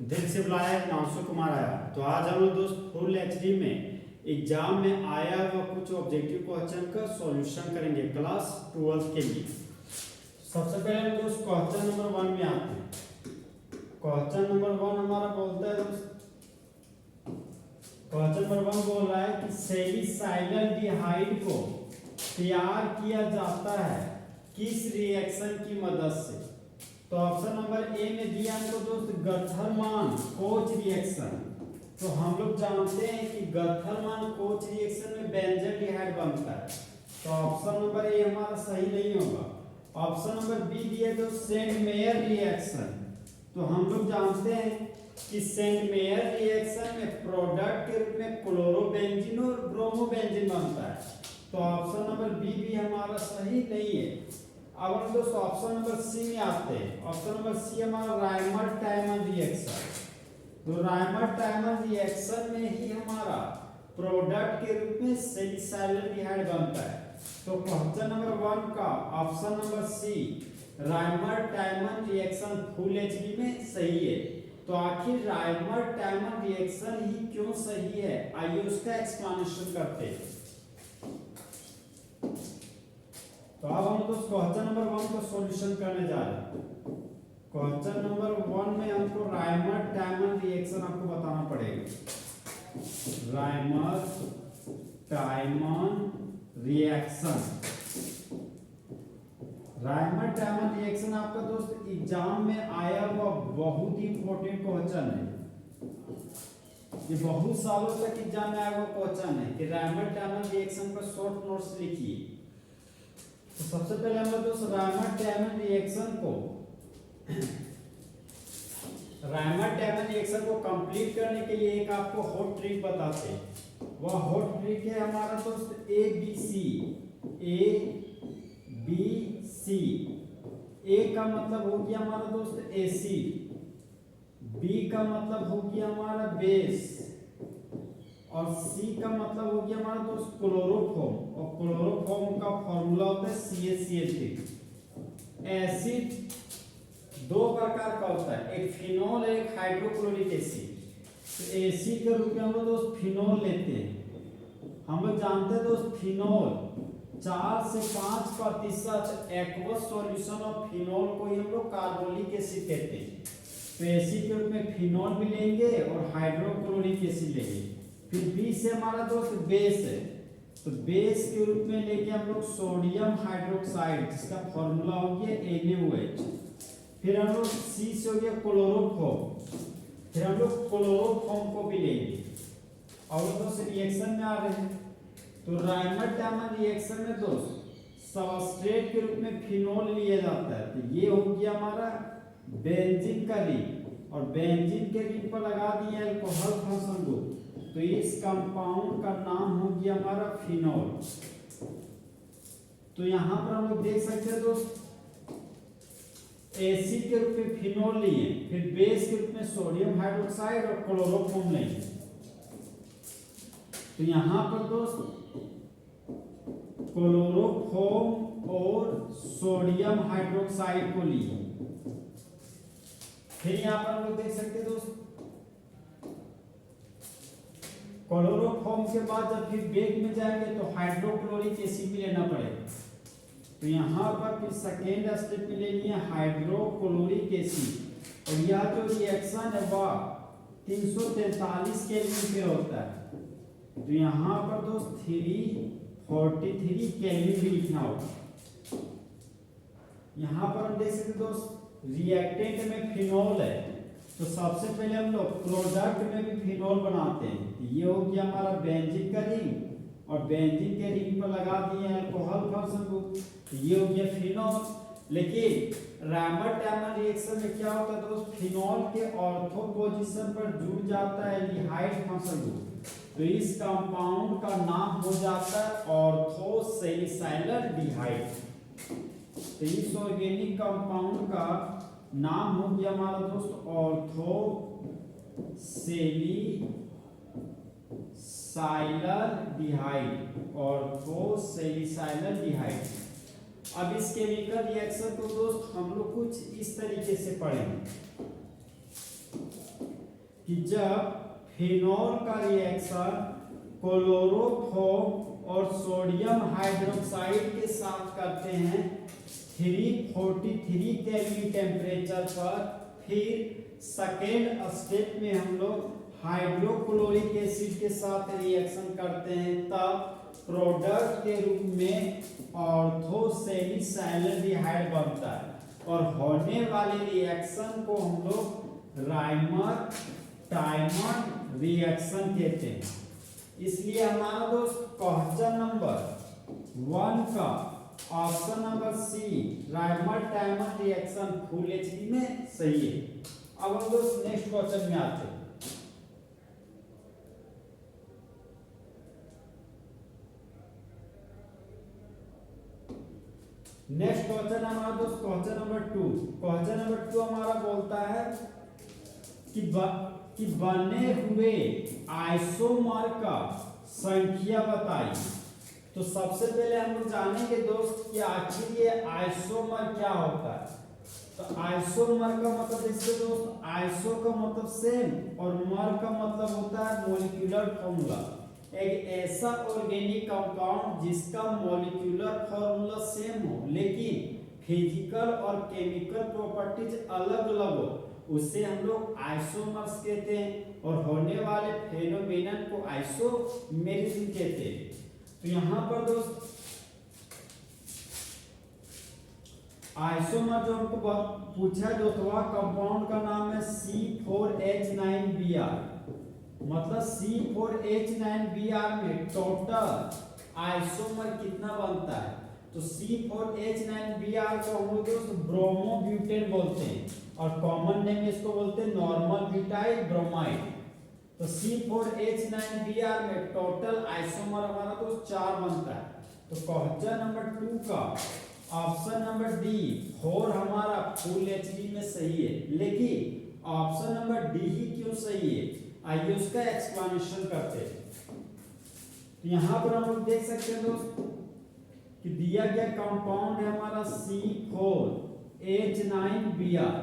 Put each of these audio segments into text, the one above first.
दिल से बुलाया नासु कुमार आया। तो आज हम लोग दोस्त फुल एचडी में एग्जाम में आया हुआ कुछ ऑब्जेक्टिव क्वेश्चन का सॉल्यूशन करेंगे क्लास 12 के लिए। सबसे पहले हम दोस्त क्वेश्चन नंबर 1 में आते हैं। क्वेश्चन नंबर 1 हमारा बोलता है दोस्त, क्वेश्चन नंबर 1 बोल रहा है कि सैलिसाइलडिहाइड को तैयार किया जाता है किस रिएक्शन की मदद से। तो ऑप्शन नंबर ए में दिया हमको दोस्त गथरमान कोच रिएक्शन। तो हम लोग जानते हैं कि गथरमान कोच रिएक्शन में बेंजोडिहाइड बनता है, तो ऑप्शन नंबर ए हमारा सही नहीं होगा। ऑप्शन नंबर बी दिया तो सेंट मेयर रिएक्शन। तो हम लोग जानते हैं कि सेंट मेयर रिएक्शन में प्रोडक्ट के रूप में क्लोरोबेंजीन और ब्रोमोबेंजीन बनता है, तो ऑप्शन नंबर बी भी हमारा सही नहीं है। अब हम दोस्तों ऑप्शन नंबर सी में आते हैं। ऑप्शन नंबर सी हमारा रायमर-टायमन रिएक्शन। तो रायमर-टायमन रिएक्शन में ही हमारा प्रोडक्ट के रूप में सैलिसाइलडिहाइड बनता है। तो क्वेश्चन नंबर 1 का option number C Reimer Tiemann reaction full HD में सही है। तो आखिर रायमर-टायमन रिएक्शन ही क्यों सही है, आइए उसका एक्सप्लेनेशन करते हैं। तो अब हम दोस्त क्वेश्चन नंबर 1 का सॉल्यूशन करने जा रहे हैं। क्वेश्चन नंबर 1 में हमको रायमर-टायमन रिएक्शन आपको बताना पड़ेगा। रायमर-टायमन रिएक्शन, रायमर-टायमन रिएक्शन आपका दोस्त एग्जाम में आया हुआ बहुत ही इंपॉर्टेंट क्वेश्चन है। ये बहुत सालों तक एग्जाम में आया हुआ क्वेश्चन है कि रायमर-टायमन रिएक्शन का शॉर्ट नोट्स लिखिए। तो सबसे पहले हम लोग दोस्त रायमर-टायमन रिएक्शन को कंप्लीट करने के लिए एक आपको हॉट ट्रिक बताते हैं। वह हॉट ट्रिक है हमारा दोस्त ABC। ए का मतलब हो गया हमारा दोस्त एसिड, बी का मतलब हो गया हमारा बेस, और सी का मतलब हो गया हमारा दोस्त क्लोरोफॉर्म, और क्लोरोफॉर्म का फॉर्मूला होता है CaCl3। एसिड दो प्रकार का होता है, एक फिनोल है, एक हाइड्रोक्लोरिक एसिड। तो एसिड के रूप में हम लोग दोस्त फिनोल लेते हैं। हम लोग जानते हैं दोस्त फिनोल 4 से 5% एक्वस सॉल्यूशन ऑफ फिनोल को ही हम लोग कार्बोनिक एसिड कहते हैं। तो एसिड के रूप में फिनोल भी लेंगे और हाइड्रोक्लोरिक एसिड लेंगे। फिर बी से हमारा दोस्त बेस है, तो बेस के रूप में लेके हम लोग सोडियम हाइड्रोक्साइड, जिसका फॉर्मूला हो गया NaOH। फिर हम लोग सी से हो गया क्लोरोफॉर्म, फिर हम लोग क्लोरोफॉर्म को भी लेंगे। और दोस्त रिएक्शन में आ रहे हैं, तो रायमर-टायमन रिएक्शन में दोस्त सबस्ट्रेट के रूप में फिनोल लिया जाता है। तो ये हो गया हमारा बेंजीन का रिंग, और बेंजीन के रिंग पर लगा दिया अल्कोहल फंक्शन ग्रुप, तो इस कंपाउंड का नाम हो गया हमारा फिनोल। तो यहां पर हम लोग देख सकते हैं दोस्त एसिड के रूप में फिनोल लिए, फिर बेस के रूप में सोडियम हाइड्रोक्साइड और क्लोरोफॉर्म लेंगे। तो यहां पर दोस्त क्लोरोफॉर्म और सोडियम हाइड्रोक्साइड को लिए। फिर यहां पर हम लोग देख सकते हैं दोस्त क्लोरोफॉर्म के बाद जब फिर बेस में जाएंगे तो हाइड्रोक्लोरिक एसिड भी लेना पड़ेगा। तो यहाँ पर फिर सेकेंड स्टेप में ले लिया हाइड्रोक्लोरिक एसिड, और यह जो रिएक्शन है वह 343 केल्विन पे होता है। तो यहाँ पर दोस्त 343 केल्विन भी लिखना होगा। यहाँ पर हम देख सकते दोस्त रिएक्टेंट में फिनोल है, तो सबसे पहले हम लोग प्रोडक्ट में भी फिनोल बनाते हैं। ये हो गया हमारा बेंजीन का रिंग, और बेंजीन के रिंग पर लगा दिए अल्कोहल फंक्शन ग्रुप, ये हो गया फिनोल। लेकिन रायमर-टायमन रिएक्शन में क्या होता है दोस्त, फिनोल के ऑर्थो पोजीशन पर जुड़ जाता है एल्डिहाइड फंक्शन ग्रुप, तो इस कंपाउंड का नाम हो जाता है ऑर्थो सैलिसाइलडिहाइड। तो इस ऑर्गेनिक कंपाउंड का नाम हो गया हमारा दोस्त ऑर्थो सैलिसाइलडिहाइड, ऑर्थो सैलिसाइलडिहाइड। अब इस केमिकल रिएक्शन को दोस्त हम लोग कुछ इस तरीके से पढ़ेंगे। कि जब फिनॉल का रिएक्शन क्लोरोफॉर्म और सोडियम हाइड्रोक्साइड के साथ करते हैं 343 केल्विन टेम्परेचर पर, फिर सेकेंड स्टेप में हम लोग हाइड्रोक्लोरिक एसिड के साथ रिएक्शन करते हैं, तब प्रोडक्ट के रूप में ऑर्थोसेलिसाइलडिहाइड बनता है और होने वाले रिएक्शन को हम लोग राइमर टाइमर रिएक्शन कहते हैं। इसलिए हमारा दोस्त क्वेश्चन नंबर 1 का option number C Reimer Tiemann reaction full HD में सही है। अब हम दोस्त नेक्स्ट क्वेश्चन में आते हैं। नेक्स्ट क्वेश्चन हमारा दोस्त क्वेश्चन नंबर 2। क्वेश्चन नंबर 2 हमारा बोलता है कि बने हुए आइसोमर का संख्या बताइए। तो सबसे पहले हम लोग जानेंगे दोस्त कि आखिर ये आइसोमर क्या होता है। तो आइसोमर का मतलब इससे दोस्त आइसो का मतलब सेम और मर का मतलब होता है मॉलिक्यूलर फॉर्मूला। एक ऐसा ऑर्गेनिक कंपाउंड जिसका मॉलिक्यूलर फॉर्मूला सेम हो लेकिन फिजिकल और केमिकल प्रॉपर्टीज अलग अलग हो, उससे हम लोग आइसोमर्स कहते हैं और होने वाले फेनोमेनन को आइसोमेरिज्म कहते हैं। तो यहाँ पर दोस्त आइसोमर जो हमको पूछा जो था कंपाउंड का नाम है C4H9Br। मतलब C4H9Br में टोटल आइसोमर कितना बनता है। तो C4H9Br को हम लोग दोस्त ब्रोमोब्यूटेन बोलते हैं और कॉमन नेम इसको बोलते हैं नॉर्मल ब्यूटाइल ब्रोमाइड। तो C4H9Br में टोटल आइसोमर हमारा दोस्त 4 बनता है। तो क्वेश्चन नंबर 2 का ऑप्शन नंबर डी 4 हमारा फुल एचडी में सही है, लेकिन ऑप्शन नंबर डी ही क्यों सही है आइए उसका एक्सप्लेनेशन करते हैं। तो यहाँ पर हम लोग देख सकते हैं दोस्त कि दिया गया कंपाउंड है हमारा C4H9Br।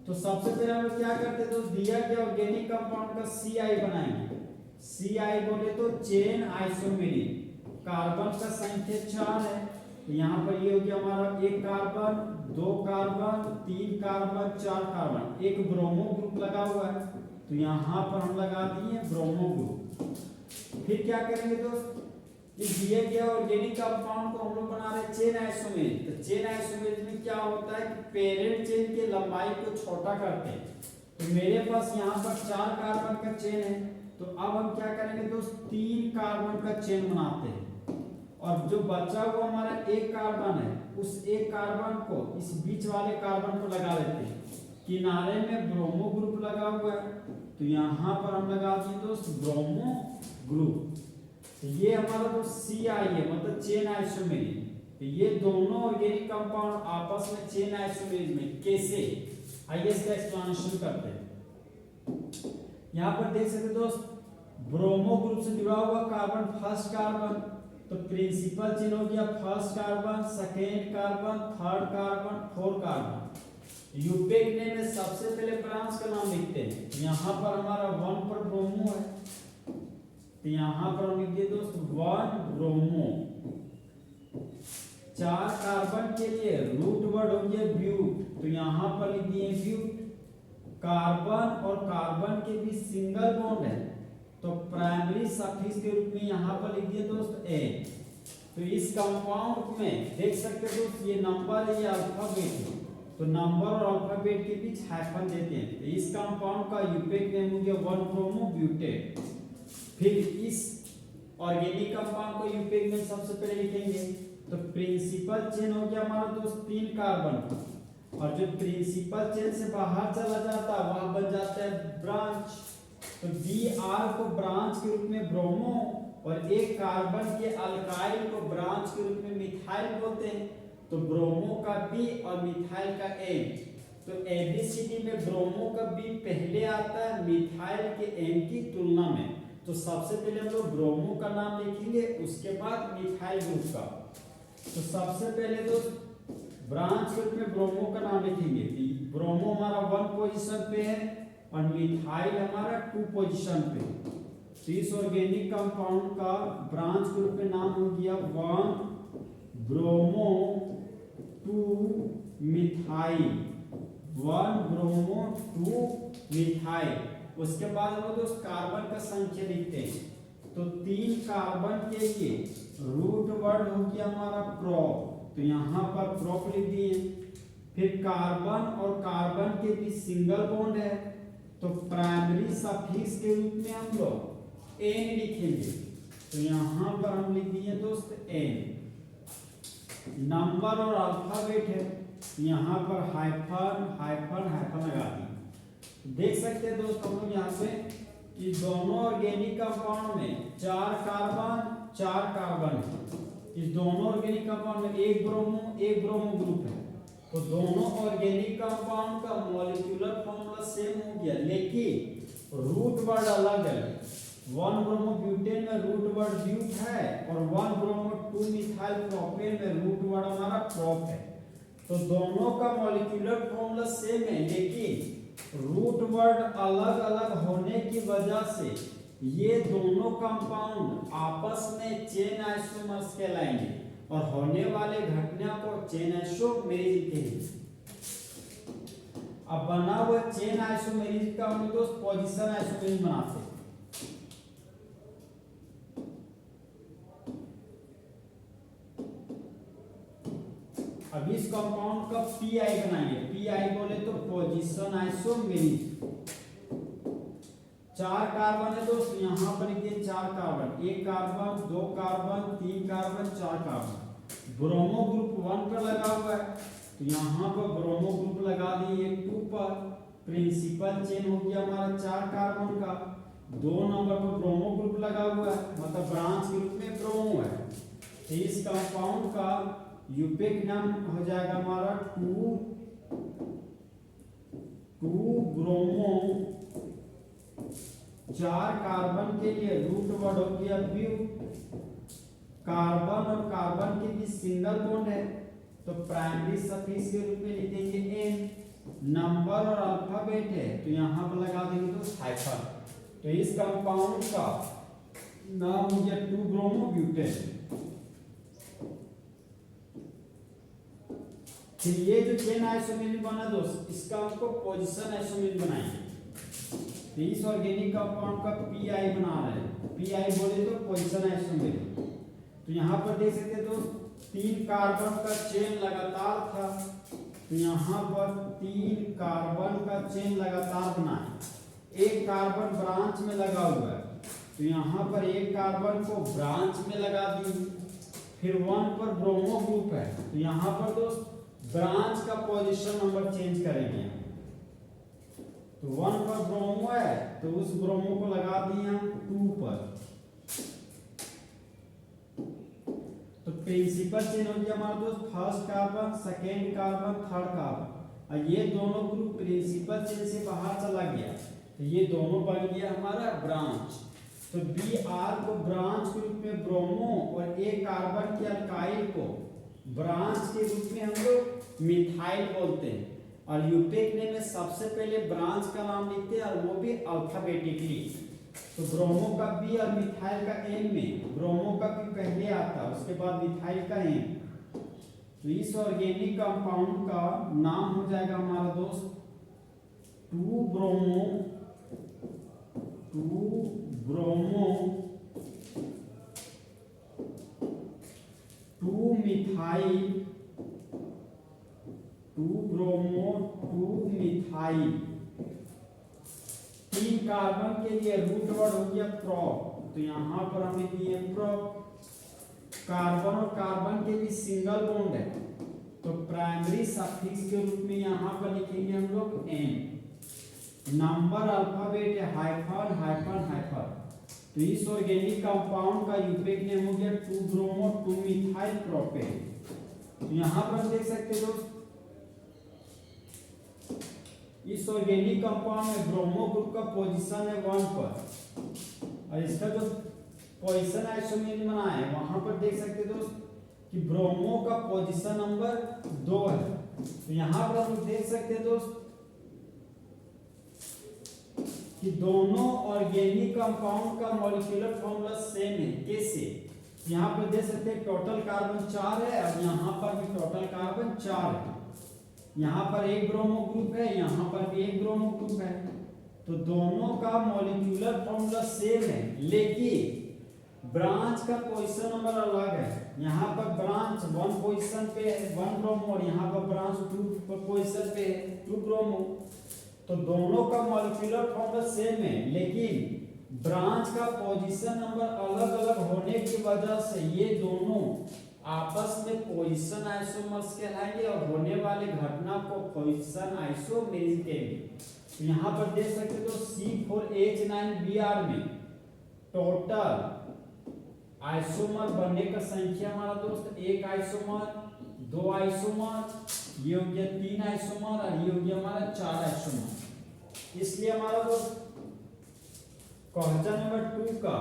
तो सबसे पहले हम लोग क्या करते हैं दोस्त, दिया गया ऑर्गेनिक कंपाउंड का CI बनाएंगे। CI बोले तो चेन आइसोमेरिक, कार्बन का संख्या 4 है। तो यहाँ पर ये हो गया हमारा 1 कार्बन 2 कार्बन 3 कार्बन 4 कार्बन, एक ब्रोमो ग्रुप लगा हुआ है। तो यहाँ पर हम लगा दिए ब्रोमो ग्रुप। फिर क्या करेंगे दोस्त, इस दिए गया ऑर्गेनिक कंपाउंड को हम लोग बना रहे चेन आइसोमेरिक। तो चेन आइसोमेरिक में क्या होता है कि पेरेंट चेन की लंबाई को छोटा करते हैं। तो मेरे पास यहाँ पर 4 कार्बन का चेन है, तो अब हम क्या करेंगे दोस्त 3 कार्बन का चेन बनाते हैं और जो बचा हुआ हमारा 1 कार्बन है उस 1 कार्बन को इस बीच वाले कार्बन को लगा लेते हैं। किनारे में ब्रोमो ग्रुप लगा हुआ है, तो यहाँ पर हम लगा दिए दोस्त ब्रोमो ग्रुप। तो ये हमारा जो CI है मतलब चेन आइसोमेरिक। तो ये दोनों ऑर्गेनिक कंपाउंड आपस में चेन आइसोमेरिक में कैसे, आइए इसका एक्सप्लेनेशन करते हैं। यहाँ पर देख सकते दोस्त ब्रोमो ग्रुप से जुड़ा हुआ कार्बन फर्स्ट कार्बन, तो प्रिंसिपल चेन हो गया first carbon second carbon third carbon 4 carbon. IUPAC name में सबसे पहले ब्रांच का नाम लिखते हैं। यहाँ पर हमारा 1 पर ब्रोमो है, तो यहाँ पर हम लिख दिए दोस्त 1 ब्रोमो। 4 कार्बन के लिए रूट वर्ड हो गया ब्यूट, तो यहाँ पर लिख दिए ब्यूट। कार्बन और कार्बन के बीच सिंगल बॉन्ड है, तो प्राइमरी सफिक्स के रूप में यहाँ पर लिख दिए दोस्त A। तो इस कंपाउंड में देख सकते हो दोस्त ये नंबर है, ये अल्फाबेट है, तो नंबर और अल्फाबेट के बीच हाइफन देते हैं। तो इस कंपाउंड का यूपेक नेम हो गया 1 ब्रोमो ब्यूटेट। फिर इस ऑर्गेनिक कंपाउंड को यूपेक नेम सबसे पहले लिखेंगे। तो प्रिंसिपल चेन हो गया हमारा दोस्त 3 कार्बन, और जो प्रिंसिपल चेन से बाहर चला जाता है वहां बन जाता है ब्रांच। तो Br को ब्रांच के रूप में ब्रोमो और एक कार्बन के अल्काइल को ब्रांच के रूप में मिथाइल बोलते हैं। तो ब्रोमो का B और मिथाइल का M। तो ABCD में ब्रोमो का B पहले आता है मिथाइल के M की तुलना में। तो सबसे पहले हम लोग ब्रोमो का नाम लिखेंगे, उसके बाद मिथाइल ग्रुप का। तो सबसे पहले तो ब्रांच के रूप में ब्रोमो का नाम लिखेंगे। ब्रोमो हमारा 1 पोजीशन पे है और मिथाइल हमारा 2 पोजीशन पे। तो इस ऑर्गेनिक कंपाउंड का ब्रांच ग्रुप में नाम हो गया 1 ब्रोमो 2 मिथाइल, 1 ब्रोमो 2 मिथाइल। उसके बाद हम दोस्त कार्बन का संख्या लिखते हैं। तो 3 कार्बन के लिए रूट वर्ड हो गया हमारा प्रोप, तो यहाँ पर प्रोप लिख दिए। फिर कार्बन और कार्बन के बीच सिंगल बॉन्ड है, तो प्राइमरी सफिक्स के रूप में हम लोग एन लिखेंगे। तो यहाँ पर हम लिख दिए दोस्त एन। नंबर और अल्फाबेट है, यहाँ पर हाइफन हाइफन हाइफन लगा दिए। देख सकते हैं दोस्त हम लोग यहाँ पे कि दोनों ऑर्गेनिक कंपाउंड में 4 कार्बन है। इस दोनों ऑर्गेनिक कंपाउंड में एक ब्रोमो ग्रुप है। तो दोनों ऑर्गेनिक कंपाउंड का मॉलिक्यूलर फॉर्मूला सेम हो गया, लेकिन रूट वर्ड अलग है। 1 ब्रोमो ब्यूटेन में रूट वर्ड ब्यूट है और 1 ब्रोमो 2 मिथाइल प्रोपेन में रूट वर्ड हमारा प्रोप है। तो दोनों का मॉलिक्यूलर फॉर्मूला सेम है, लेकिन रूट वर्ड अलग अलग होने की वजह से ये दोनों कंपाउंड आपस में चेन आइसोमर्स कहलाएंगे और होने वाले घटना को चेन आइसोमेरिज कहेंगे। अब बना हुआ चेन आइसोमेरिज का हम दोस्त पोजीशन आइसोमेरिज बनाते हैं। अब इस कंपाउंड का पीआई बनाएंगे। पीआई बोले तो पोजीशन आइसोमेरिज। 4 कार्बन है दोस्त, यहाँ पर लिखिए 4 carbon, 1 carbon 2 carbon 3 carbon 4 carbon. Bromo group 1 पर लगा हुआ है, तो यहाँ पर ब्रोमो ग्रुप लगा दिए 2 पर। प्रिंसिपल चेन हो गया हमारा 4 कार्बन का। 2 नंबर पर ब्रोमो ग्रुप लगा हुआ है, मतलब ब्रांच ग्रुप में ब्रोमो है। तो इस कंपाउंड का यूपेक नाम हो जाएगा हमारा 2 ब्रोमो। 4 कार्बन के लिए रूट वर्ड हो गया ब्यू। कार्बन और कार्बन के बीच सिंगल बॉन्ड है, तो प्राइमरी सफिक्स के रूप में लिखेंगे एन। नंबर और अल्फाबेट है, तो यहाँ पर लगा देंगे तो हाइफन। तो इस कंपाउंड का नाम हो गया 2 ब्रोमो ब्यूटेन। फिर ये जो चेन आइसोमेरिज बना दोस्त, इसका हमको पोजीशन आइसोमेरिज बनाएंगे। तो इस ऑर्गेनिक कंपाउंड का पीआई बना रहे हैं। पीआई बोले तो पोजीशन आइसोमेरिज। तो यहाँ पर देख सकते हैं दोस्त 3 कार्बन का चेन लगातार था, तो यहाँ पर 3 कार्बन का चेन लगातार बना है। 1 कार्बन ब्रांच में लगा हुआ है, तो यहाँ पर 1 कार्बन को ब्रांच में लगा दी। फिर 1 पर ब्रोमो ग्रुप है, तो यहाँ पर दोस्त ब्रांच का पोजीशन नंबर चेंज करेंगे। तो 1 पर ब्रोमो है, तो उस ब्रोमो को लगा दिए हम 2 पर। तो प्रिंसिपल चेन हो गया हमारा दोस्त first carbon, second carbon, third carbon. और ये दोनों ग्रुप प्रिंसिपल चेन से बाहर चला गया, तो ये दोनों बन गया हमारा ब्रांच। तो Br को ब्रांच के रूप में ब्रोमो और एक कार्बन के अल्काइल को ब्रांच के रूप में हम लोग मिथाइल बोलते हैं। और यूपेक नेम में सबसे पहले ब्रांच का नाम लिखते हैं, और वो भी अल्फाबेटिकली। तो ब्रोमो का बी और मिथाइल का एन में ब्रोमो का बी पहले आता है, उसके बाद मिथाइल का एन। तो इस ऑर्गेनिक कंपाउंड का नाम हो जाएगा हमारा दोस्त 2 bromo 2 methyl 2 bromo 2 methyl. 3 carbon के लिए रूट वर्ड हो गया प्रोप, तो यहाँ पर हमें दिए प्रोप। कार्बन और कार्बन के बीच सिंगल बॉन्ड है, तो प्राइमरी सफिक्स के रूप में यहाँ पर लिखेंगे हम लोग एन। नंबर अल्फाबेट है हाइफन हाइफन हाइफन। तो इस ऑर्गेनिक कंपाउंड का यूपेक नेम हो गया 2 ब्रोमो 2 मिथाइल प्रोपेन। तो यहाँ पर देख सकते हो दोस्त, इस ऑर्गेनिक कंपाउंड में ब्रोमो ग्रुप का पोजीशन है 1 पर, और इसका जो पोजीशन आइसोमेरिज बना है वहां पर देख सकते हो दोस्त कि ब्रोमो का पोजीशन नंबर 2 है। तो यहाँ पर हम देख सकते हैं दोस्त कि दोनों ऑर्गेनिक कंपाउंड का मॉलिक्यूलर फॉर्मूला सेम है। कैसे? यहाँ पर दे सकते हैं टोटल कार्बन 4 है और यहाँ पर भी टोटल कार्बन 4 है। यहाँ पर एक ब्रोमो ग्रुप है, यहाँ पर भी एक ब्रोमो ग्रुप है, तो दोनों का मॉलिक्यूलर फॉर्मूला सेम है, लेकिन ब्रांच का पोजीशन नंबर अलग है। यहाँ पर ब्रांच 1 पोजीशन पे है 1 ब्रोमो और यहाँ पर ब्रांच 2 पोजीशन पे है 2 ब्रोमो। तो दोनों का मॉलिक्यूलर फॉर्मूला सेम है, लेकिन ब्रांच का पोजीशन नंबर अलग अलग होने की वजह से ये दोनों आपस में पोजीशन आइसोमर्स कहलाएंगे और होने वाली घटना को पोजीशन आइसोमेरिज्म कहेंगे। यहाँ पर देख सकते हो C4H9Br में टोटल आइसोमर बनने का संख्या हमारा दोस्त 1 आइसोमर, 2 आइसोमर, ये हो गया 3 आइसोमर और ये हो गया हमारा 4 आइसोमर। इसलिए हमारा दोस्त क्वेश्चन नंबर 2 का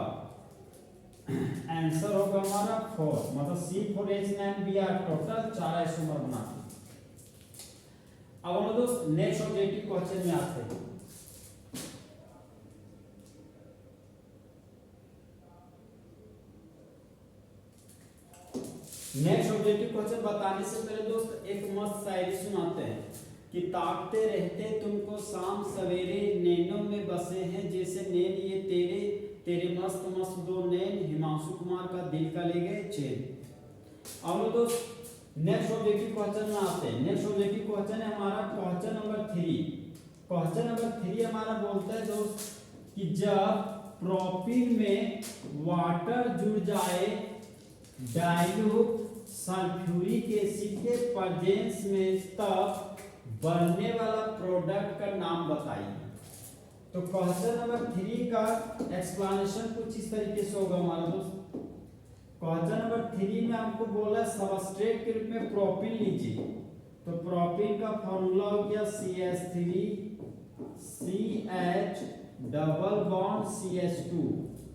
आंसर होगा हमारा 4, मतलब C4H9Br टोटल 4 आइसोमर बनाते हैं। अब हम दोस्त नेक्स्ट ऑब्जेक्टिव क्वेश्चन में आते हैं। नेक्स्ट ऑब्जेक्टिव क्वेश्चन बताने से पहले दोस्त एक मस्त शायरी सुनाते हैं कि ताकते रहते तुमको शाम सवेरे, नैनों में बसे हैं जैसे नैन ये तेरे, तेरे मस्त मस्त दो नैन, हिमांशु कुमार का दिल का ले गए चैन। अब दोस्त नेक्स्ट ऑब्जेक्टिव क्वेश्चन में आते हैं। नेक्स्ट ऑब्जेक्टिव क्वेश्चन है हमारा क्वेश्चन नंबर 3। क्वेश्चन नंबर 3 हमारा बोलता है दोस्त कि जब प्रोपीन में वाटर जुड़ जाए डाइल्यूट सल्फ्यूरिक एसिड के प्रेजेंस में, तब बनने वाला प्रोडक्ट का नाम बताइए। तो क्वेश्चन नंबर 3 का एक्सप्लेनेशन कुछ इस तरीके से होगा हमारा दोस्त। क्वेश्चन नंबर 3 में हमको बोला सबस्ट्रेट के रूप में प्रोपीन लीजिए, तो प्रोपीन का फॉर्मूला हो गया CH3 CH double bond CH2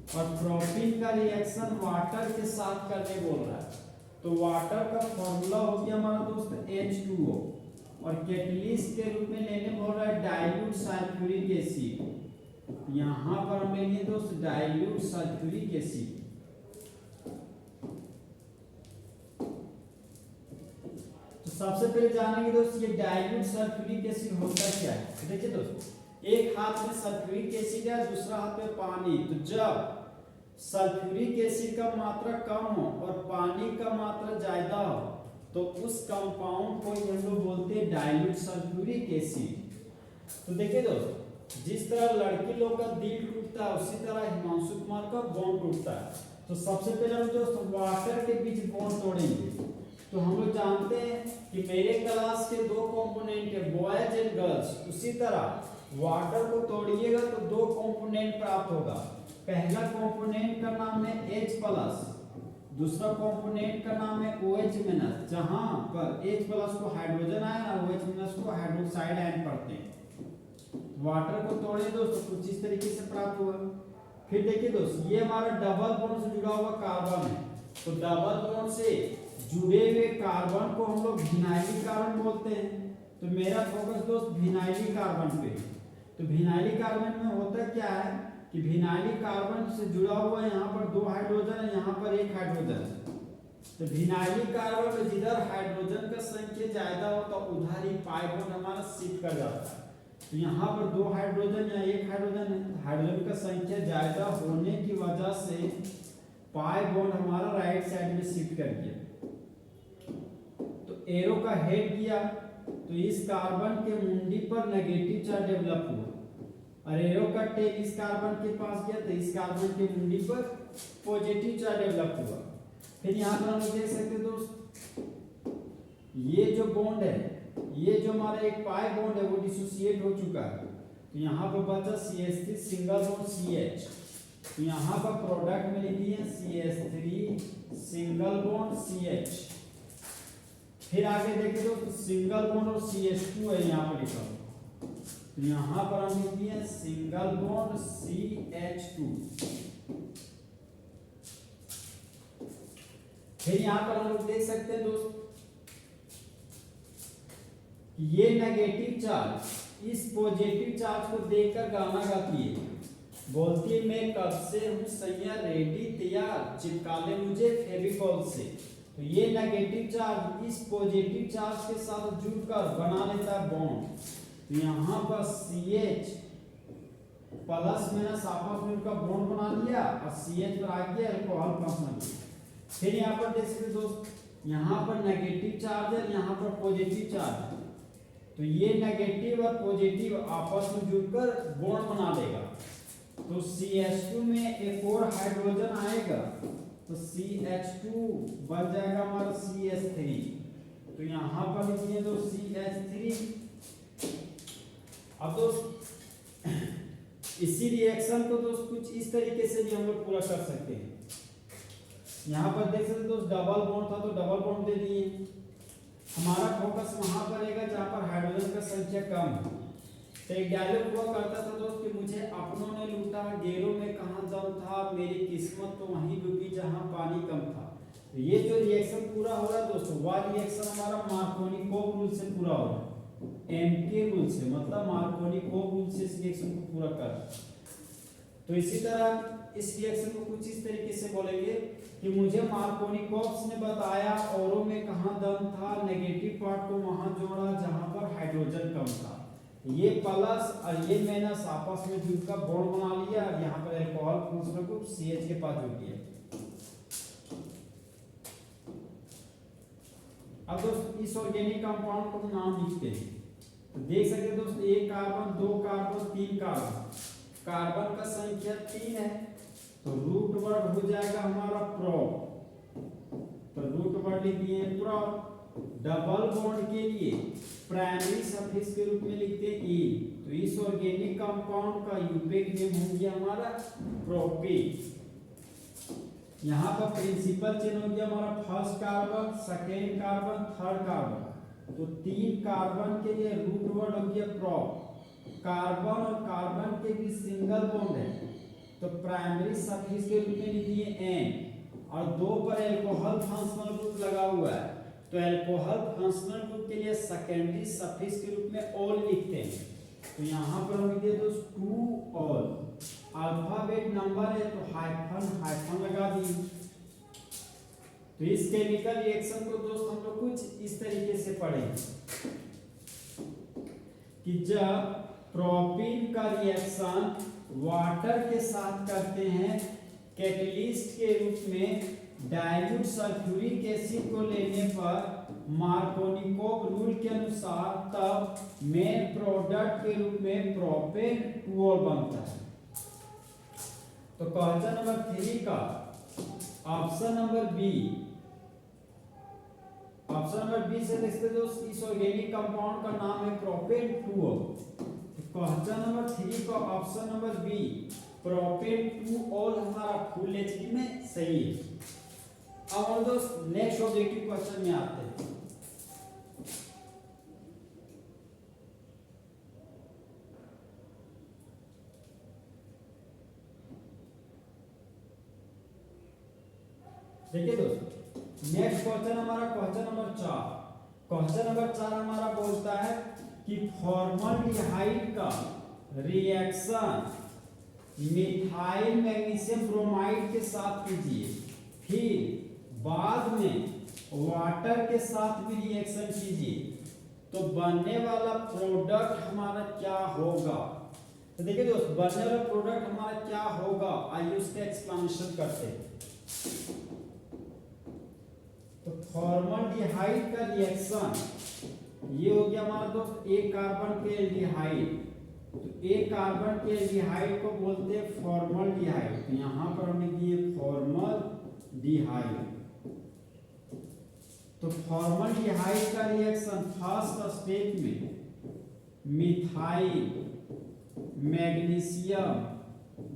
और प्रोपीन का रिएक्शन वाटर के साथ करने बोल रहा है, तो वाटर का फॉर्मूला हो गया हमारा दोस्त H2O और कैटलिस्ट के रूप में लेने बोल रहा है डाइल्यूट सल्फ्यूरिक एसिड। यहाँ पर हम लेंगे दोस्त डाइल्यूट सल्फ्यूरिक एसिड। तो सबसे पहले जानेंगे दोस्त ये डाइल्यूट सल्फ्यूरिक एसिड होता क्या है। तो देखिए दोस्त, एक हाथ में सल्फ्यूरिक एसिड है, दूसरा हाथ में पानी। तो जब सल्फ्यूरिक एसिड का मात्रा कम हो और पानी का मात्रा ज्यादा हो तो उस कंपाउंड को हम लोग बोलते हैं डाइल्यूट सल्फ्यूरिक एसिड। तो देखिए दोस्त, जिस तरह लड़की लोग का दिल टूटता है उसी तरह हिमांशु कुमार का बॉन्ड टूटता है। तो सबसे पहले हम दोस्त वाटर के बीच बॉन्ड तोड़ेंगे। तो हम लोग जानते हैं कि मेरे क्लास के 2 कंपोनेंट है बॉयज एंड गर्ल्स, उसी तरह वाटर को तोड़िएगा तो 2 कंपोनेंट प्राप्त होगा। पहला कंपोनेंट का नाम है H+, दूसरा कंपोनेंट का नाम है OH-, जहां पर H+ को हाइड्रोजन आयन और OH- को हाइड्रोक्साइड आयन पढ़ते हैं। वाटर को तोड़े दोस्तों कुछ इस तरीके से प्राप्त हुआ। फिर देखिए दोस्त, ये हमारा डबल बॉन्ड से जुड़ा हुआ कार्बन है, तो डबल बॉन्ड से जुड़े हुए कार्बन को हम लोग विनाइलिक कार्बन बोलते हैं। तो मेरा फोकस दोस्त विनाइलिक कार्बन पे। तो विनाइलिक कार्बन में होता क्या है कि विनाइलिक कार्बन से जुड़ा हुआ यहाँ पर 2 हाइड्रोजन है, यहाँ पर 1 हाइड्रोजन है। तो विनाइलिक कार्बन में जिधर हाइड्रोजन का संख्या ज्यादा हो तो उधर ही पाई बॉन्ड हमारा शिफ्ट कर जाता है। तो यहाँ पर 2 हाइड्रोजन या 1 हाइड्रोजन है, हाइड्रोजन का संख्या ज्यादा होने की वजह से पाई बॉन्ड हमारा राइट साइड में शिफ्ट कर गया। तो एरो का हेड किया तो इस कार्बन के मुंडी पर नेगेटिव चार्ज डेवलप हुआ और एरो का टेल इस कार्बन के पास गया तो इस कार्बन के मुंडी पर पॉजिटिव चार्ज डेवलप हुआ। फिर यहाँ पर हम देख सकते हैं दोस्त, ये जो बॉन्ड है, ये जो हमारा एक पाई बॉन्ड है वो डिसोसिएट हो चुका है। तो यहाँ पर बचा CH3 सिंगल बॉन्ड CH। तो यहाँ पर प्रोडक्ट में लिखी है CH3 सिंगल बॉन्ड CH। फिर आगे देखिए दोस्तों, सिंगल बॉन्ड और CH2 है यहाँ पर लिखा हुआ। तो यहाँ पर हम लिखते हैं सिंगल बॉन्ड CH2। फिर यहाँ पर हम लोग देख सकते हैं दोस्त, ये नेगेटिव चार्ज इस पॉजिटिव चार्ज को देखकर गाना गाती है, बोलती है मैं कब से हूँ सैया रेडी तैयार, चिपका ले मुझे फेविकॉल से। तो ये नेगेटिव चार्ज इस पॉजिटिव चार्ज के साथ जुड़कर बना लेता है बॉन्ड। तो यहाँ पर CH प्लस माइनस आपस में उनका बॉन्ड बना लिया और CH पर आ गया अल्कोहल फंक्शनल। फिर यहाँ पर देख सकते दोस्त, यहाँ पर नेगेटिव चार्ज है, यहाँ पर पॉजिटिव चार्ज है। तो ये नेगेटिव और पॉजिटिव आपस में जुड़कर बॉन्ड बना देगा। तो CH2 में एक और हाइड्रोजन आएगा, तो CH2 बन जाएगा हमारा CH3। तो यहाँ पर लिखिए तो CH3। अब दोस्त इसी रिएक्शन को दोस्त कुछ इस तरीके से भी हम लोग पूरा कर सकते हैं। यहाँ पर देख सकते दोस्त डबल बॉन्ड था तो डबल बॉन्ड दे दिए। हमारा फोकस वहां पर रहेगा जहाँ पर हाइड्रोजन का संख्या कम है। तो एक डायलॉग हुआ करता था दोस्त कि मुझे अपनों ने लूटा, गैरों में कहाँ दम था, मेरी किस्मत तो वहीं डूबी जहाँ पानी कम था। तो ये जो रिएक्शन पूरा हो रहा है दोस्तों, वह रिएक्शन हमारा मार्कोनिकोव रूल से पूरा हो रहा है, एमके रूल से, मतलब मार्कोनिकोव रूल से इस रिएक्शन को पूरा कर। तो इसी तरह इस रिएक्शन को कुछ इस तरीके से बोलेंगे कि मुझे मार्कोनिकोव ने बताया औरों में कहाँ दम था, नेगेटिव पार्ट को वहां जोड़ा जहां पर हाइड्रोजन कम था। ये प्लस और ये माइनस आपस में जुड़कर बॉन्ड बना लिया और यहाँ पर अल्कोहल फंक्शनल ग्रुप CH के पास जुड़ गया। अब दोस्त इस ऑर्गेनिक कंपाउंड को नाम लिखते हैं। तो देख सकते हैं दोस्त, एक कार्बन, दो कार्बन, तीन कार्बन। कार्बन का संख्या 3 है, तो रूट वर्ड हो जाएगा हमारा प्रो। तो रूट वर्ड लिख दिए प्रो। डबल बॉन्ड के लिए प्राइमरी सफिक्स के रूप में लिखते हैं ई। तो इस ऑर्गेनिक कंपाउंड का यूपेक नेम हो गया हमारा प्रोपेन। यहाँ पर प्रिंसिपल चेन हो गया हमारा first carbon, second carbon, third carbon. तो 3 कार्बन के लिए रूट वर्ड हो गया प्रो। कार्बन और कार्बन के बीच सिंगल बॉन्ड है, तो प्राइमरी सफिक्स के रूप में लिखिए एन, और 2 पर अल्कोहल फंक्शनल ग्रुप लगा हुआ है, तो अल्कोहल फंक्शनल ग्रुप के लिए सेकेंडरी सफिक्स के रूप में ऑल लिखते हैं। तो यहाँ पर हम लिखते हैं 2 ऑल। अल्फाबेट नंबर है तो हाइफन हाइफन लगा दी। तो इस केमिकल रिएक्शन को दोस्त हम लोग कुछ इस तरीके से पढ़ेंगे कि जब प्रोपीन का रिएक्शन वाटर के साथ करते हैं कैटलिस्ट के रूप में डाइल्यूट सल्फ्यूरिक एसिड को लेने पर मार्कोनिकोव रूल के अनुसार तब मेन प्रोडक्ट के रूप में प्रोपेन 2 बनता है। तो क्वेश्चन नंबर 3 का option number B, option number B से देखते दोस्त, इस ऑर्गेनिक कंपाउंड का नाम है प्रोपेन 2। क्वेश्चन नंबर 3 का ऑप्शन नंबर बी प्रोपेन 2 हमारा फुल एचडी में सही है। अब हम दोस्त नेक्स्ट ऑब्जेक्टिव क्वेश्चन में आते हैं। देखिए दोस्त, नेक्स्ट क्वेश्चन हमारा क्वेश्चन नंबर 4। क्वेश्चन नंबर 4 हमारा बोलता है कि फॉर्मल्डिहाइड का रिएक्शन मिथाइल मैग्नीशियम ब्रोमाइड के साथ कीजिए, फिर बाद में वाटर के साथ भी रिएक्शन कीजिए, तो बनने वाला प्रोडक्ट हमारा क्या होगा। तो देखिए दोस्त, बनने वाला प्रोडक्ट हमारा क्या होगा, आइए उसका एक्सप्लेनेशन करते हैं। तो फॉर्मल्डिहाइड का रिएक्शन ये हो गया हमारा दोस्त एक कार्बन के एल्डिहाइड। तो एक कार्बन के एल्डिहाइड को बोलते हैं फॉर्मल्डिहाइड। तो यहाँ पर हमने दिए फॉर्मल्डिहाइड। तो फॉर्मल्डिहाइड का रिएक्शन फर्स्ट स्टेप में मिथाइल मैग्नीशियम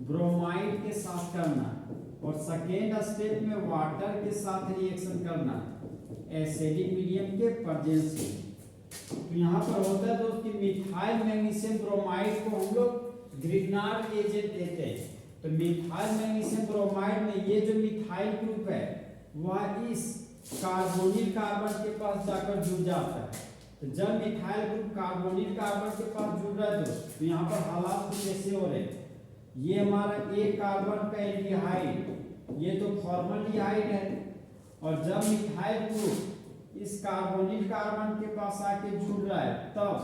ब्रोमाइड के साथ करना और सेकेंड स्टेप में वाटर के साथ रिएक्शन करना एसिडिक मीडियम के प्रेजेंस में। तो यहाँ पर होता है दोस्त कि मिथाइल मैग्नीशियम ब्रोमाइड को हम लोग ग्रिग्नार्ड एजेंट देते हैं। तो मिथाइल मैग्नीशियम ब्रोमाइड में ये जो मिथाइल ग्रुप है वह इस कार्बोनिल कार्बन के पास जाकर जुड़ जाता है। तो जब मिथाइल ग्रुप कार्बोनिल कार्बन के पास जुड़ रहा है दोस्त, तो यहाँ पर हालात कुछ ऐसे हो रहे हैं। ये हमारा एक कार्बन का एल्डिहाइड, ये तो फॉर्मल्डिहाइड है, और जब मिथाइल ग्रुप इस कार्बोनिल कार्बन के पास आके जुड़ रहा है, तब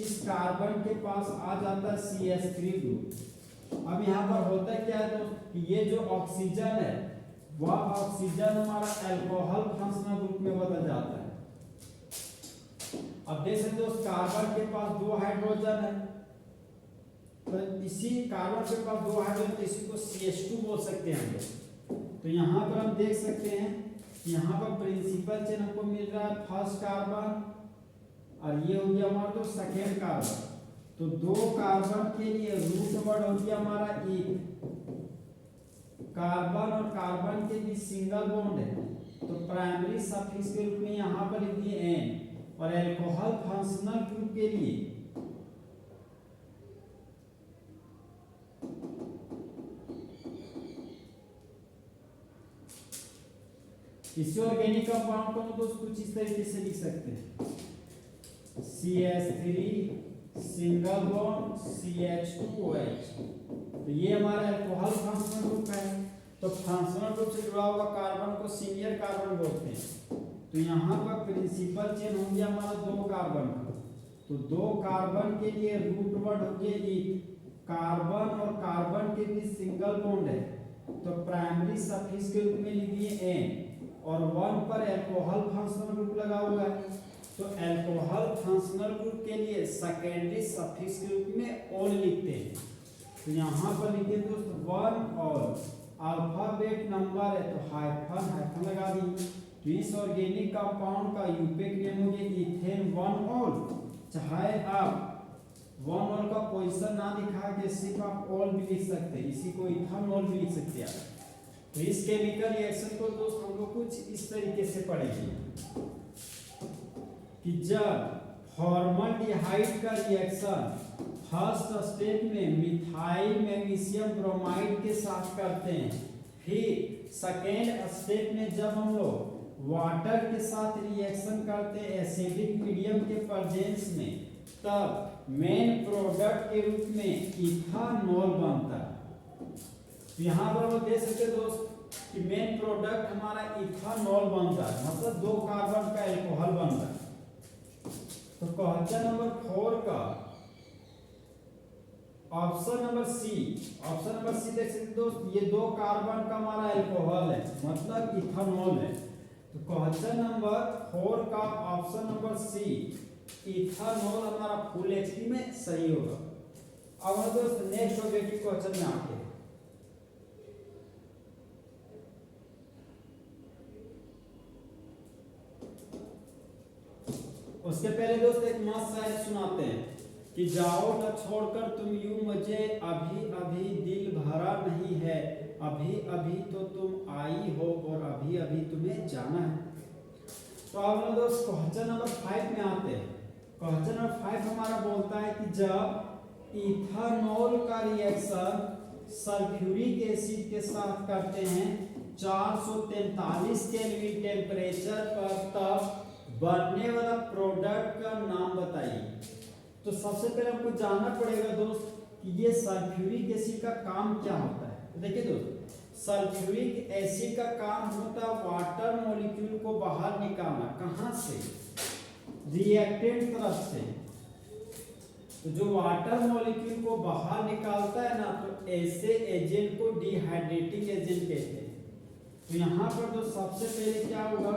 इस कार्बन के पास आ जाता है CH3 ग्रुप। अब यहाँ पर होता है क्या है दोस्त कि ये जो ऑक्सीजन है वह ऑक्सीजन हमारा अल्कोहल फंक्शनल ग्रुप में बदल जाता है। अब देख सकते हो कार्बन के पास 2 हाइड्रोजन है, तो इसी कार्बन के पास 2 हाइड्रोजन, तो इसी को CH2 बोल सकते हैं हम लोग। तो यहाँ पर हम देख सकते हैं कि यहाँ पर प्रिंसिपल चेन हमको मिल रहा है फर्स्ट कार्बन, और ये हो गया हमारा तो सेकेंड कार्बन। तो 2 कार्बन के लिए रूट वर्ड हो गया हमारा एक, कार्बन और कार्बन के बीच सिंगल बॉन्ड है, तो प्राइमरी सफिक्स के रूप में यहाँ पर लिख दिए N, और अल्कोहल फंक्शनल ग्रुप के लिए इसी ऑर्गेनिक कंपाउंड को दोस्त कुछ इस तरीके से लिख सकते हैं, CH3 सिंगल बॉन्ड CH2OH। तो ये हमारा अल्कोहल फंक्शनल ग्रुप है। तो फंक्शनल ग्रुप से जुड़ा हुआ कार्बन को सिंगल कार्बन बोलते हैं। तो यहाँ पर प्रिंसिपल चेन हो गया हमारा 2 कार्बन का, तो 2 कार्बन के लिए रूट वर्ड हो गया एक, कार्बन और कार्बन के बीच सिंगल बॉन्ड है, तो प्राइमरी सफिक्स के रूप में लिख दिए N, और 1 पर अल्कोहल फंक्शनल ग्रुप लगा हुआ है। तो अल्कोहल फंक्शनल ग्रुप के लिए सेकेंडरी सफिक्स के रूप में ओल लिखते हैं। तो यहाँ पर लिखिए दोस्त 1 और अल्फाबेट नंबर है, तो हाइफन हाइफन लगा दी। तो इस ऑर्गेनिक कंपाउंड का यूपेक नेम हो गया इथेन 1 ऑल। चाहे आप 1 ऑल का पोजीशन ना दिखा के सिर्फ आप ऑल भी लिख सकते हैं, इसी को इथेनॉल भी लिख सकते हैं। तो इस केमिकल रिएक्शन को दोस्त हम लोग कुछ इस तरीके से पढ़ेंगे कि जब फॉर्मल्डिहाइड का रिएक्शन फर्स्ट स्टेप में मिथाइल मैग्नीशियम ब्रोमाइड के साथ करते हैं, फिर सेकेंड स्टेप में जब हम लोग वाटर के साथ रिएक्शन करते हैं एसिडिक मीडियम के प्रेजेंस में, तब मेन प्रोडक्ट के रूप में इथानॉल बनता है। तो यहाँ पर हम देख सकते हैं दोस्त कि मेन प्रोडक्ट हमारा इथानॉल बनता है, मतलब 2 कार्बन का अल्कोहल बनता है। तो क्वेश्चन नंबर 4 का ऑप्शन नंबर सी देख सकते दोस्त, ये 2 कार्बन का हमारा अल्कोहल है, मतलब इथानॉल है। तो क्वेश्चन नंबर 4 का ऑप्शन नंबर सी इथानॉल हमारा फुल एचपी में सही होगा। अब दोस्त नेक्स्ट ऑब्जेक्टिव क्वेश्चन में आते हैं। उसके पहले दोस्त एक मस्त शायरी सुनाते हैं कि जाओ न छोड़कर तुम यूं मुझे, अभी अभी दिल भरा नहीं है, अभी अभी तो तुम आई हो और अभी अभी तुम्हें जाना है। तो अब हम दोस्त क्वेश्चन नंबर 5 में आते हैं। क्वेश्चन नंबर 5 हमारा बोलता है कि जब इथानॉल का रिएक्शन सल्फ्यूरिक एसिड के साथ करते हैं 443 केल्विन टेम्परेचर पर, तब बनने वाला प्रोडक्ट का नाम बताइए। तो सबसे पहले हमको जानना पड़ेगा दोस्त कि ये सल्फ्यूरिक एसिड का काम क्या होता है। तो देखिए दोस्त, सल्फ्यूरिक एसिड का काम होता है वाटर मॉलिक्यूल को बाहर निकालना। कहाँ से? रिएक्टेंट तरफ से। तो जो वाटर मॉलिक्यूल को बाहर निकालता है ना, तो ऐसे एजेंट को डिहाइड्रेटिंग एजेंट कहते हैं। तो यहाँ पर तो सबसे पहले क्या होगा,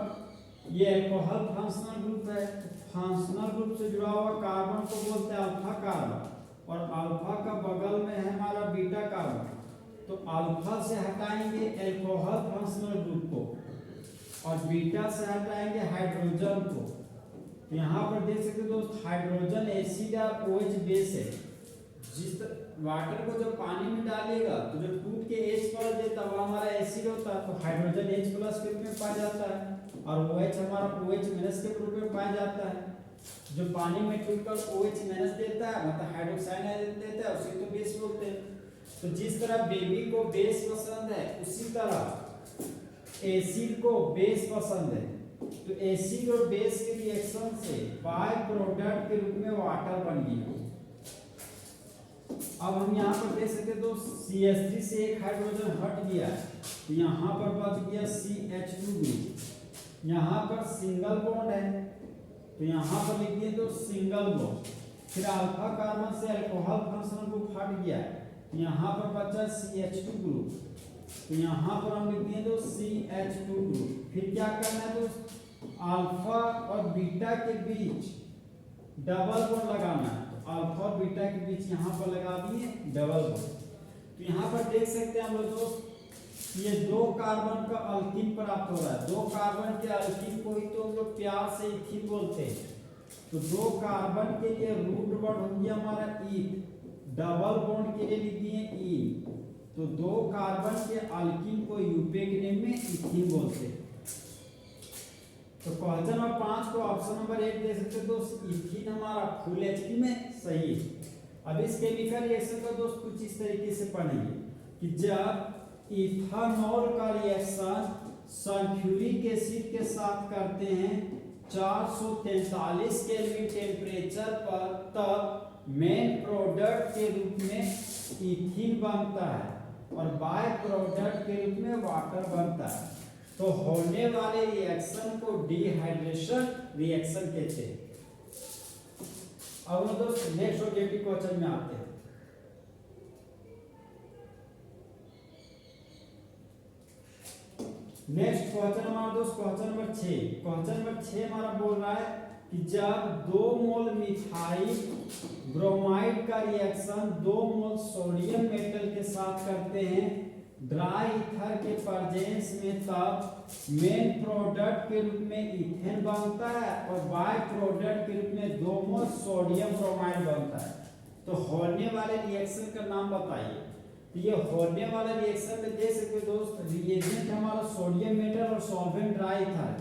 ये अल्कोहल फंक्शनल ग्रुप है, फंक्शनल ग्रुप से जुड़ा हुआ कार्बन को बोलते हैं अल्फा कार्बन, और अल्फा का बगल में है हमारा बीटा कार्बन। तो अल्फा से हटाएंगे अल्कोहल फंक्शनल ग्रुप को, और बीटा से हटाएंगे हाइड्रोजन को। तो यहाँ पर देख सकते दोस्त, हाइड्रोजन एसिड और OH बेस है। जिस वाटर को जब पानी में डालेगा तो जब टूट के H+ देता है वो हमारा एसिड होता है, तो हाइड्रोजन H+ के रूप में पाया जाता है, और OH हमारा OH- के रूप में पाया जाता है। जो पानी में टूटकर OH- देता है, मतलब हाइड्रोक्साइड देता है, उसी को बेस बोलते हैं। तो जिस तरह बेबी को बेस पसंद है, उसी तरह एसिड को बेस पसंद है। तो तो एसिड और बेस के रिएक्शन से बाय प्रोडक्ट के रूप में वाटर बन गया। अब हम यहाँ पर देख सकते हैं तो CH3 से एक हाइड्रोजन हट गया, तो यहाँ पर बच गया CH2 ग्रुप। यहाँ पर सिंगल बॉन्ड है, तो यहाँ पर लिख दिए तो सिंगल बॉन्ड। फिर अल्फा कार्बन से अल्कोहल फंक्शनल ग्रुप हट गया, यहाँ पर बचा CH2 ग्रुप, तो यहाँ पर हम लिख दिए तो CH2 ग्रुप। फिर क्या करना है दोस्त, अल्फा और बीटा के बीच डबल बॉन्ड लगाना है। तो अल्फा और बीटा के बीच यहाँ पर लगा दिए डबल बॉन्ड। तो यहाँ पर देख सकते हैं हम लोग दोस्त, ये 2 कार्बन का अल्कीन प्राप्त हो रहा है। 2 कार्बन के अल्कीन को ही तो हम लोग प्यार से इथीन बोलते हैं। तो 2 कार्बन के लिए रूट वर्ड हो गया हमारा ईथ, डबल बॉन्ड के लिए लिख दिए ईन। तो 2 कार्बन के अल्कीन को यूपेक नेम में इथीन बोलते हैं। तो क्वेश्चन नंबर 5 को ऑप्शन नंबर 1 दे सकते हैं दोस्त, इथीन हमारा फुल एचपी में सही है। अब इस केमिकल रिएक्शन को दोस्त कुछ इस तरीके से पढ़ेंगे कि जब इथानॉल का रिएक्शन सल्फ्यूरिक एसिड के साथ करते हैं 443 केल्विन टेम्परेचर पर, तब मेन प्रोडक्ट के रूप में इथीन बनता है और बाय प्रोडक्ट के रूप में वाटर बनता है। तो होने वाले रिएक्शन को डिहाइड्रेशन रिएक्शन कहते हैं। अब दोस्त नेक्स्ट ऑब्जेक्टिव क्वेश्चन में आते हैं। नेक्स्ट क्वेश्चन हमारा दोस्त क्वेश्चन नंबर 6। क्वेश्चन नंबर 6 हमारा बोल रहा है कि जब 2 मोल मिथाइल ब्रोमाइड का रिएक्शन 2 मोल सोडियम मेटल के साथ करते हैं ड्राई ईथर के प्रेजेंस में, तब मेन प्रोडक्ट के रूप में इथेन बनता है और बाय प्रोडक्ट के रूप में 2 मोल सोडियम ब्रोमाइड बनता है। तो होने वाले रिएक्शन का नाम बताइए। तो ये होने वाला रिएक्शन में दे सकते दोस्त, रिएजेंट हमारा सोडियम मेटल और सॉल्वेंट ड्राई ईथर।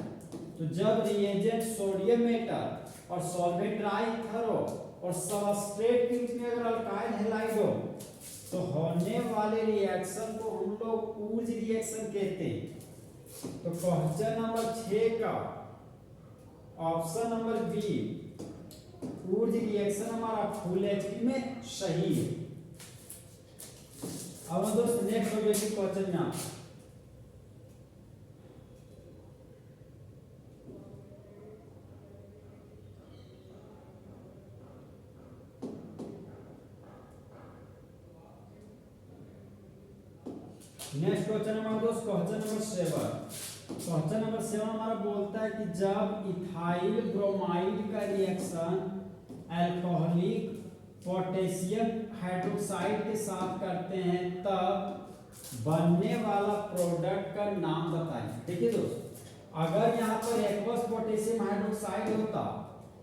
तो जब रिएजेंट सोडियम मेटल और सॉल्वेंट ड्राई ईथर हो और सबस्ट्रेट के रूप में अगर अल्काइल हैलाइड हो, तो होने वाले रिएक्शन को हम लोग ऊर्ज रिएक्शन कहते हैं। तो क्वेश्चन नंबर 6 का option number B Wurtz reaction हमारा फुल एचपी में सही है। अब दोस्त नेक्स्ट ऑब्जेक्टिव क्वेश्चन में आते हैं। नेक्स्ट क्वेश्चन हमारा दोस्त क्वेश्चन नंबर 7। क्वेश्चन नंबर 7 हमारा बोलता है कि जब इथाइल ब्रोमाइड का रिएक्शन अल्कोहलिक पोटेशियम हाइड्रोक्साइड के साथ करते हैं, तब बनने वाला प्रोडक्ट का नाम बताएं। देखिए दोस्त, अगर यहाँ पर एक्वस पोटेशियम हाइड्रोक्साइड होता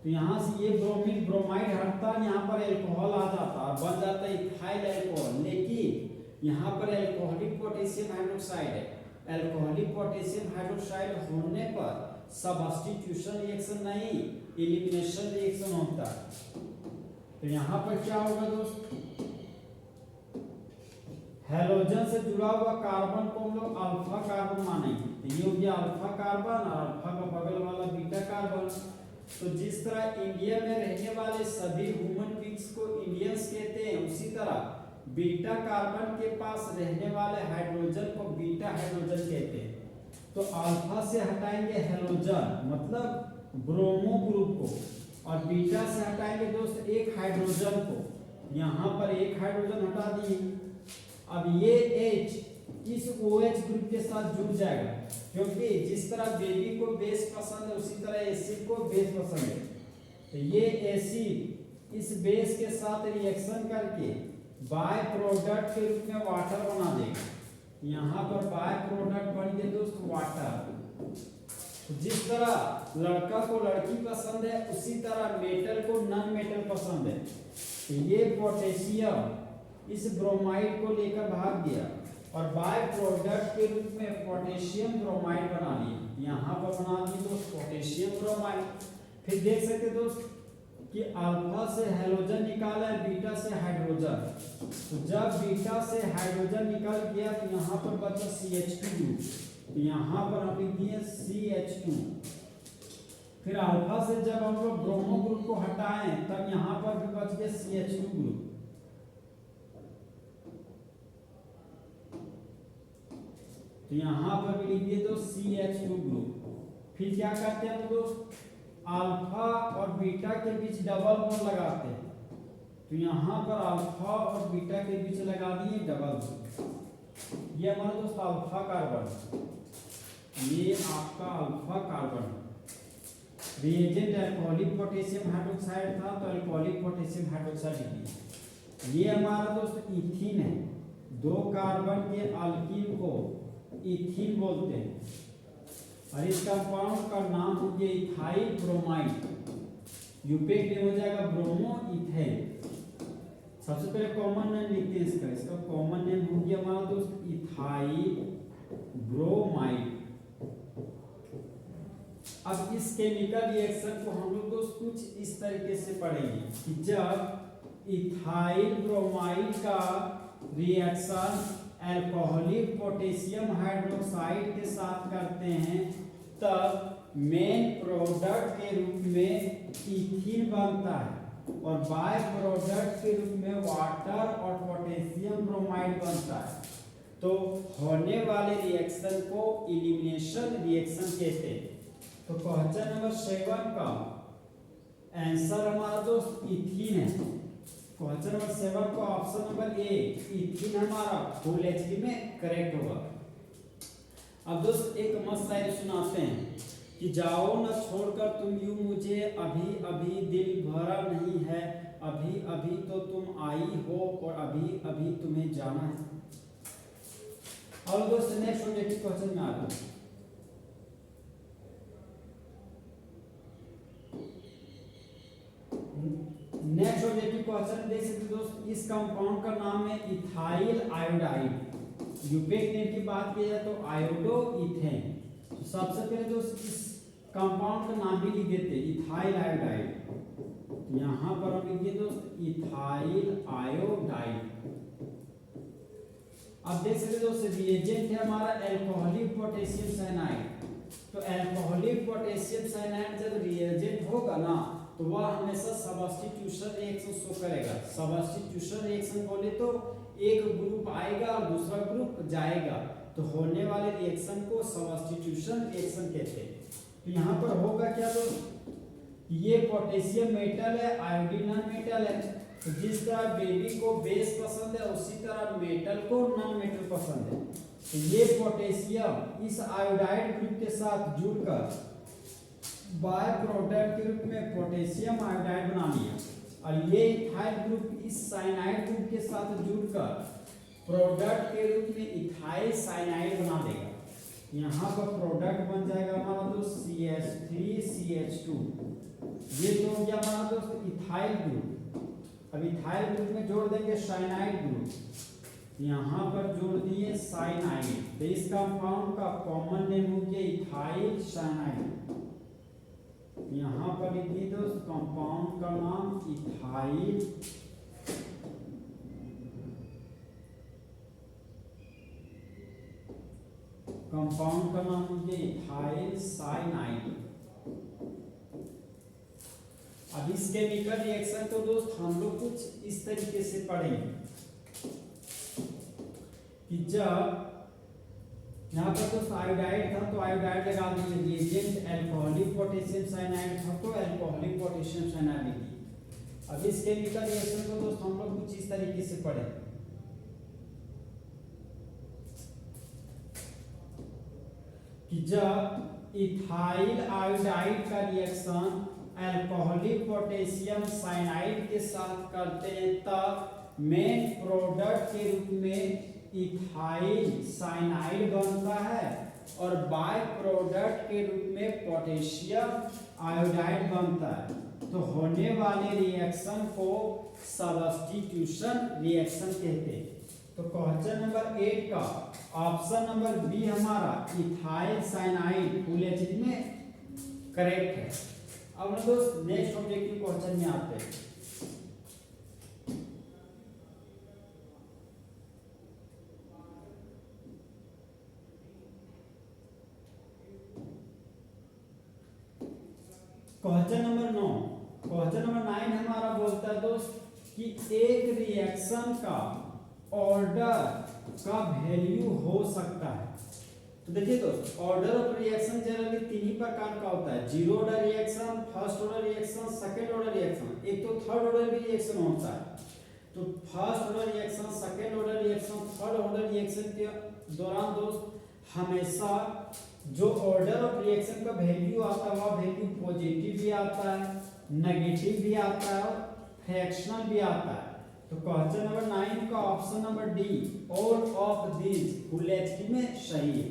तो यहाँ से ये ब्रोमीन ब्रोमाइड हटता, यहाँ पर अल्कोहल आ जाता और बन जाता इथाइल अल्कोहल। लेकिन यहाँ पर अल्कोहलिक पोटेशियम हाइड्रोक्साइड है। अल्कोहलिक पोटेशियम हाइड्रोक्साइड होने पर सब्स्टिट्यूशन रिएक्शन नहीं, एलिमिनेशन रिएक्शन होता है। तो यहाँ पर क्या होगा दोस्त, हैलोजन से जुड़ा हुआ कार्बन को हम लोग अल्फा कार्बन मानेंगे। तो ये हो गया अल्फा कार्बन और अल्फा का बगल वाला बीटा कार्बन। तो जिस तरह इंडिया में रहने वाले सभी ह्यूमन बींग्स को इंडियंस कहते हैं, उसी तरह बीटा कार्बन के पास रहने वाले हाइड्रोजन को बीटा हाइड्रोजन कहते हैं। तो अल्फा से हटाएंगे हैलोजन मतलब ब्रोमो ग्रुप को, और बीटा से हटाएंगे दोस्त एक हाइड्रोजन को। यहाँ पर एक हाइड्रोजन हटा दिए। अब ये H इस OH ग्रुप के साथ जुड़ जाएगा, क्योंकि जिस तरह बेबी को बेस पसंद है उसी तरह एसिड को बेस पसंद है। तो ये एसिड इस बेस के साथ रिएक्शन करके बाय प्रोडक्ट के रूप में वाटर बना देगा। यहाँ पर बाय प्रोडक्ट बन गए दोस्त वाटर। जिस तरह लड़का को लड़की पसंद है उसी तरह मेटल को नॉन मेटल पसंद है। तो ये पोटेशियम इस ब्रोमाइड को लेकर भाग गया और बाय प्रोडक्ट के रूप में पोटेशियम ब्रोमाइड बना लिया। यहाँ पर बना दिए दोस्त पोटेशियम ब्रोमाइड। फिर देख सकते दोस्त कि अल्फा से हैलोजन निकाला है, बीटा से हाइड्रोजन। तो जब बीटा से हाइड्रोजन निकल गया तो यहाँ पर बचा CH2 ग्रुप। तो यहाँ पर हम लिख दिए CH2। फिर अल्फा से जब हम लोग ब्रोमो ग्रुप को हटाएं तब यहाँ पर भी बच गया CH2 ग्रुप। तो यहाँ पर भी लिख दिए तो CH2 ग्रुप। फिर क्या करते हैं दोस्त, अल्फा और बीटा के बीच डबल बॉन्ड लगाते हैं। तो यहाँ पर अल्फा और बीटा के बीच लगा दिए डबल बॉन्ड। ये हमारा दोस्त अल्फा कार्बन, ये आपका alpha carbon. Reagent alcoholic potassium hydroxide था तो अल्कोहलिक पोटेशियम हाइड्रोक्साइड लिया। ये हमारा दोस्त इथीन है, 2 कार्बन के अल्कीन को इथीन बोलते हैं। और इस कंपाउंड का नाम हो गया इथाइल ब्रोमाइड। यूपेक में हो जाएगा ब्रोमो इथेन। सबसे पहले कॉमन नेम लिखते हैं इसका कॉमन नेम हो गया हमारा दोस्त इथाइल ब्रोमाइड। अब इस केमिकल रिएक्शन को हम लोग दोस्त कुछ इस तरीके से पढ़ेंगे कि जब इथाइल ब्रोमाइड का रिएक्शन अल्कोहलिक पोटेशियम हाइड्रोक्साइड के साथ करते हैं तब मेन प्रोडक्ट के रूप में इथीन बनता है और बाय प्रोडक्ट के रूप में वाटर और पोटेशियम ब्रोमाइड बनता है। तो होने वाले रिएक्शन को एलिमिनेशन रिएक्शन कहते हैं। तो क्वेश्चन नंबर 7 का आंसर हमारा दोस्त इथीन है। क्वेश्चन नंबर 7 का ऑप्शन नंबर ए इथीन हमारा फुल एचडी में करेक्ट होगा। अब दोस्त एक मस्त शायरी सुनाते हैं कि जाओ न छोड़कर तुम यूं मुझे, अभी अभी दिल भरा नहीं है, अभी अभी तो तुम आई हो और अभी अभी तुम्हें जाना है। और दोस्त नेक्स्ट ऑब्जेक्टिव क्वेश्चन में आ रहा है। नेक्स्ट ऑब्जेक्टिव क्वेश्चन देख सकते दोस्त, इस कंपाउंड का नाम है इथाइल आयोडाइड। यूपेक नेम की बात की जाए तो आयोडो इथेन। तो सबसे पहले दोस्त इस कंपाउंड का नाम भी लिख देते इथाइल आयोडाइड। यहाँ पर हम लिख दिए दोस्त इथाइल आयोडाइड। अब देख सकते दोस्त रिएजेंट है हमारा अल्कोहलिक पोटेशियम साइनाइड। तो अल्कोहलिक पोटेशियम साइनाइड जब रिएजेंट होगा ना तो वह हमेशा सब्स्टिट्यूशन रिएक्शन शो करेगा। सब्स्टिट्यूशन रिएक्शन बोले तो एक ग्रुप आएगा और दूसरा ग्रुप जाएगा, तो होने वाले रिएक्शन को सब्स्टिट्यूशन रिएक्शन कहते हैं। तो यहाँ पर होगा क्या दोस्त, ये पोटेशियम मेटल है, आयोडीन नॉन मेटल है। तो जिस तरह बेबी को बेस पसंद है उसी तरह मेटल को नॉन मेटल पसंद है। तो ये पोटेशियम इस आयोडाइड ग्रुप के साथ जुड़कर बाय प्रोडक्ट के रूप में पोटेशियम आयोडाइड बना लिया और ये इथाइल ग्रुप इस साइनाइड ग्रुप के साथ जुड़कर प्रोडक्ट के रूप में इथाइल साइनाइड बना देगा। यहाँ पर प्रोडक्ट बन जाएगा हमारा दोस्त CH3CH2। ये तो हो गया हमारा दोस्त इथाइल ग्रुप। अब इथाइल ग्रुप में जोड़ देंगे साइनाइड ग्रुप, यहाँ पर जोड़ दिए साइनाइड। तो इस कंपाउंड का कॉमन नेम हो गया इथाइल साइनाइड। यहाँ पर लिखिए दोस्त कंपाउंड का नाम इथाइल कंपाउंड का नाम मुझे इथाइल साइनाइड। अब इस केमिकल रिएक्शन को दोस्त हम लोग कुछ इस तरीके से पढ़ेंगे कि जब यहाँ पर दोस्त आयोडाइड था तो आयोडाइड लगा दीजिए, रिएजेंट अल्कोहलिक पोटेशियम साइनाइड था तो अल्कोहलिक पोटेशियम साइनाइड लिखिए। अब इस केमिकल रिएक्शन को दोस्त हम लोग कुछ इस तरीके से पढ़े कि जब इथाइल आयोडाइड का रिएक्शन अल्कोहलिक पोटेशियम साइनाइड के साथ करते हैं तब मेन प्रोडक्ट के रूप में इथाइल साइनाइड बनता है और बाय प्रोडक्ट के रूप में पोटेशियम आयोडाइड बनता है। तो होने वाले रिएक्शन को सब्स्टिट्यूशन रिएक्शन कहते हैं। तो क्वेश्चन नंबर 8 का ऑप्शन नंबर बी हमारा इथाइल साइनाइड फुल एचडी में करेक्ट है। अब हम दोस्त नेक्स्ट ऑब्जेक्टिव क्वेश्चन में आते हैं। कि एक रिएक्शन का ऑर्डर का वैल्यू हो सकता है। तो देखिए दोस्त, ऑर्डर ऑफ रिएक्शन जनरली तीन ही प्रकार का होता है, zero order reaction, first order reaction, second order reaction, एक तो थर्ड ऑर्डर भी रिएक्शन होता है। तो first order reaction, second order reaction, third order reaction के दौरान दोस्त हमेशा जो ऑर्डर ऑफ रिएक्शन का वैल्यू आता है वह वैल्यू पॉजिटिव भी आता है, नेगेटिव भी आता है और फ्रैक्शनल भी आता है। तो क्वेश्चन नंबर 9 का option number D, all of these full HD में सही है।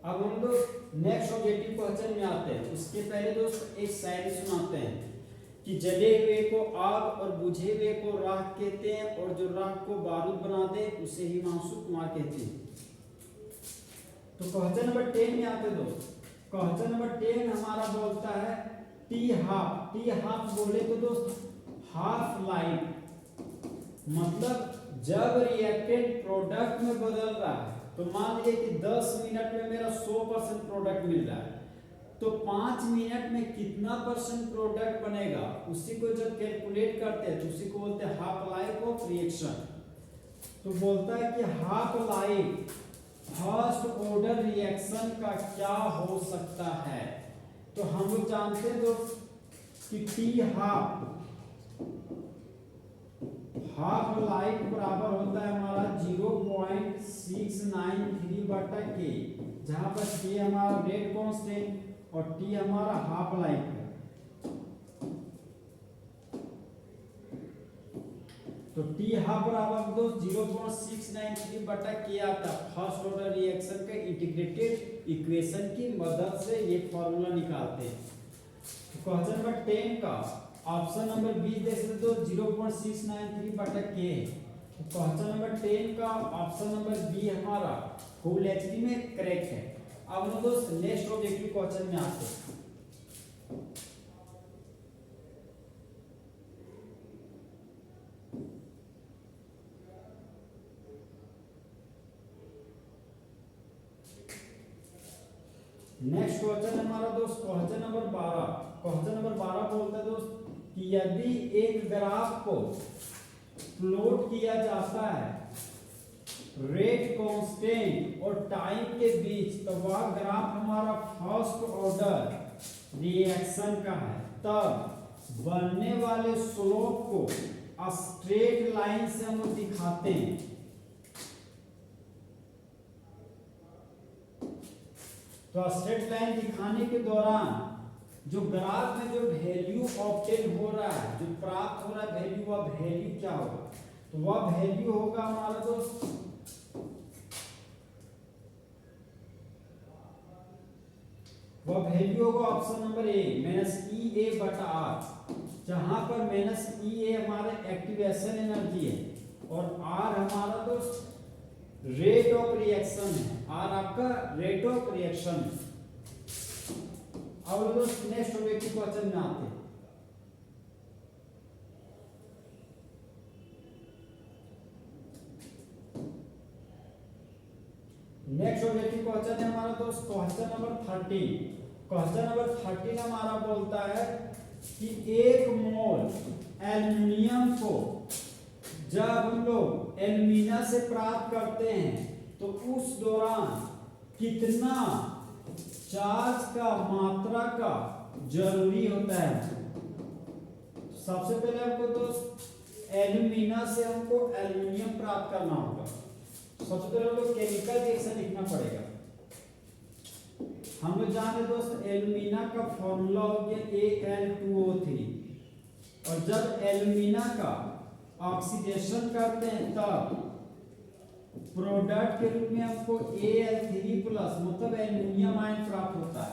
अब हम लोग नेक्स्ट ऑब्जेक्टिव क्वेश्चन में आते हैं। उसके पहले दोस्त एक शायरी सुनाते हैं कि जले हुए को आग और बुझे हुए को राख कहते हैं, और जो राख को बारूद बना दे उसे हिमांशु कुमार कहते हैं। तो क्वेश्चन नंबर 10 में आते दोस्त। क्वेश्चन नंबर 10 हमारा बोलता है टी हाफ। टी हाफ बोले तो दोस्त हाफ लाइफ, मतलब जब रिएक्टेंट प्रोडक्ट में बदल रहा है, तो मान लीजिए कि 10 मिनट में मेरा 100% प्रोडक्ट मिल रहा है, तो 5 मिनट में कितना परसेंट प्रोडक्ट बनेगा उसी को जब कैलकुलेट करते हैं तो उसी को बोलते हैं हाफ लाइफ ऑफ रिएक्शन। तो बोलता है कि half life first order reaction का क्या हो सकता है। तो हम लोग जानते हैं दोस्त कि टी हाफ लाइफ बराबर होता है हमारा 0.693 बटा के, जहां पर के हमारा रेट कांस्टेंट और टी हमारा हाफ लाइफ है। तो टी हाफ बराबर दोस्त 0.693 बटा के आता है। फर्स्ट ऑर्डर रिएक्शन के इंटीग्रेटेड इक्वेशन की मदद से ये फॉर्मूला निकालते हैं। क्वेश्चन नंबर 10 का ऑप्शन नंबर बी देख सकते हो 0.693 बटा के। क्वेश्चन नंबर 10 का ऑप्शन नंबर बी हमारा फुल एचडी में करेक्ट है। अब हम दोस्त नेक्स्ट ऑब्जेक्टिव क्वेश्चन में आते हैं। नेक्स्ट क्वेश्चन हमारा दोस्त क्वेश्चन नंबर 12। क्वेश्चन नंबर 12 बोलता है दोस्त कि यदि एक ग्राफ को प्लॉट किया जाता है रेट कांस्टेंट और टाइम के बीच, तो वह ग्राफ हमारा फर्स्ट ऑर्डर रिएक्शन का है, तब बनने वाले स्लोप को स्ट्रेट लाइन से हम लोग दिखाते हैं। तो स्ट्रेट लाइन दिखाने के दौरान जो ग्राफ में जो वैल्यू ऑब्टेन हो रहा है, जो प्राप्त हो रहा है वैल्यू, वह वैल्यू क्या होगा? तो वह वैल्यू होगा हमारा दोस्त वह वैल्यू होगा ऑप्शन नंबर ए -EA बटा आर, जहां पर -EA हमारा एक्टिवेशन एनर्जी है और आर हमारा दोस्त रेट ऑफ रिएक्शन है। आर आपका रेट ऑफ रिएक्शन है। अब दोस्त नेक्स्ट ऑब्जेक्टिव क्वेश्चन में आते हैं। नेक्स्ट ऑब्जेक्टिव क्वेश्चन है हमारा दोस्त क्वेश्चन नंबर 13। क्वेश्चन नंबर 13 हमारा बोलता है कि 1 मोल एल्युमिनियम को जब हम लोग एल्यूमिना से प्राप्त करते हैं तो उस दौरान कितना चार्ज का मात्रा का जरूरी होता है। सबसे पहले हमको दोस्त एल्यूमिना से हमको एल्यूमिनियम प्राप्त करना होगा। सबसे पहले हम लोग केमिकल रिएक्शन लिखना पड़ेगा। हम लोग जान रहे दोस्त एल्यूमिना का फॉर्मूला हो गया Al2O3, और जब एल्यूमिना का ऑक्सीडेशन करते हैं तब प्रोडक्ट के रूप में हमको Al3+ मतलब एल्युमिनियम आयन प्राप्त होता है।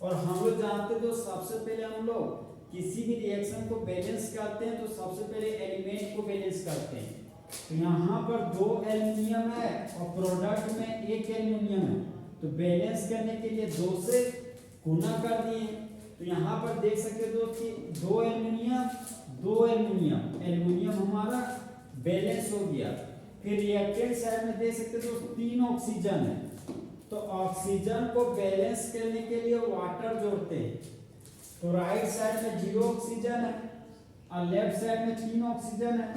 और हम लोग जानते हैं तो सबसे पहले हम लोग किसी भी रिएक्शन को बैलेंस करते हैं तो सबसे पहले एलिमेंट को बैलेंस करते हैं। तो यहाँ पर 2 एल्युमिनियम है और प्रोडक्ट में 1 एल्युमिनियम है, तो बैलेंस करने के लिए 2 से गुना कर दिए। तो यहाँ पर देख सकते हो कि 2 एल्युमिनियम 2 एल्युमिनियम हमारा बैलेंस हो गया। फिर रिएक्टेंट साइड में देख सकते हो 3 ऑक्सीजन है, तो ऑक्सीजन को बैलेंस करने के लिए वाटर जोड़ते हैं। तो राइट साइड में 0 ऑक्सीजन है और लेफ्ट साइड में 3 ऑक्सीजन है।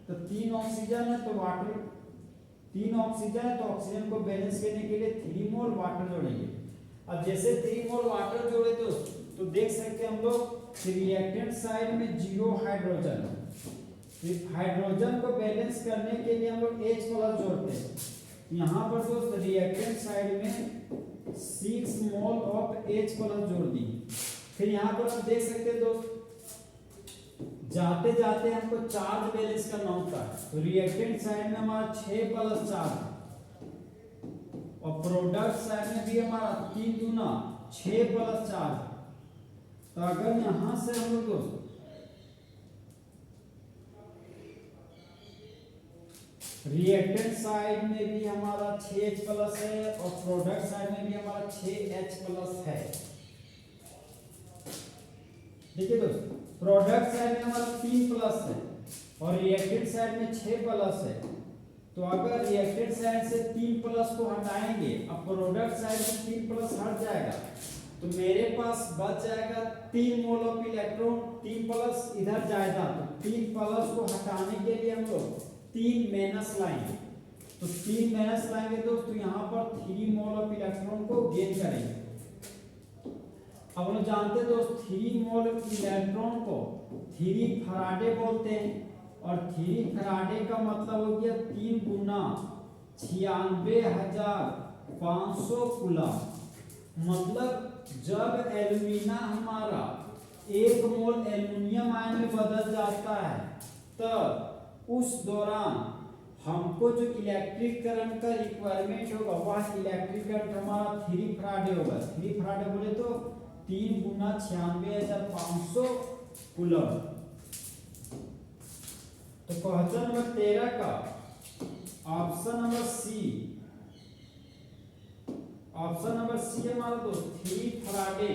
तो 3 ऑक्सीजन है तो वाटर 3 ऑक्सीजन है तो ऑक्सीजन को बैलेंस करने के लिए 3 मोल वाटर जोड़ेंगे। अब जैसे 3 मोल वाटर जोड़े तो देख सकते हैं हम लोग रिएक्टेंट साइड में 0 हाइड्रोजन। हाइड्रोजन को बैलेंस करने के लिए हम लोग H प्लस जोड़ते हैं। यहाँ पर दोस्त रिएक्टेंट साइड में 6 मोल ऑफ H प्लस जोड़ दी। फिर यहाँ पर आप देख सकते हैं दोस्त जाते जाते हमको चार्ज बैलेंस करना होता है। तो रिएक्टेंट साइड में हमारा 6 प्लस चार्ज और प्रोडक्ट साइड में भी हमारा 3 दूना 6 प्लस चार्ज। तो अगर यहां से हम लोग दोस्त रिएक्टेंट साइड में भी हमारा 6H प्लस है और प्रोडक्ट साइड में भी हमारा 6H प्लस है। देखिए दोस्त प्रोडक्ट साइड में हमारा 3 प्लस है और रिएक्टेंट साइड में 6 प्लस है। तो अगर रिएक्टेंट साइड से 3 प्लस को हटाएंगे अब प्रोडक्ट साइड में 3 प्लस हट जाएगा तो मेरे पास बच जाएगा 3 मोल ऑफ इलेक्ट्रॉन। 3 प्लस इधर जाएगा तो 3 प्लस को हटाने के लिए हम लोग 3 माइनस लाएंगे। तो 3 माइनस लाएंगे तो यहाँ पर 3 मोल ऑफ इलेक्ट्रॉन को गेन करेंगे। अब हम जानते हैं दोस्त 3 मोल इलेक्ट्रॉन को 3 फराडे बोलते हैं और 3 फराडे का मतलब हो गया 3 गुना 96,500 कूलम। मतलब जब एल्यूमिना हमारा 1 मोल एल्युमिनियम आयन में बदल जाता है तब उस दौरान हमको जो इलेक्ट्रिक करंट का रिक्वायरमेंट होगा वह इलेक्ट्रिक करंट हमारा 3 फराडे होगा। 3 फराडे बोले तो 3 गुना 96,500 कूलम। तो क्वेश्चन नंबर 13 का ऑप्शन नंबर सी हमारा दोस्त 3 फराडे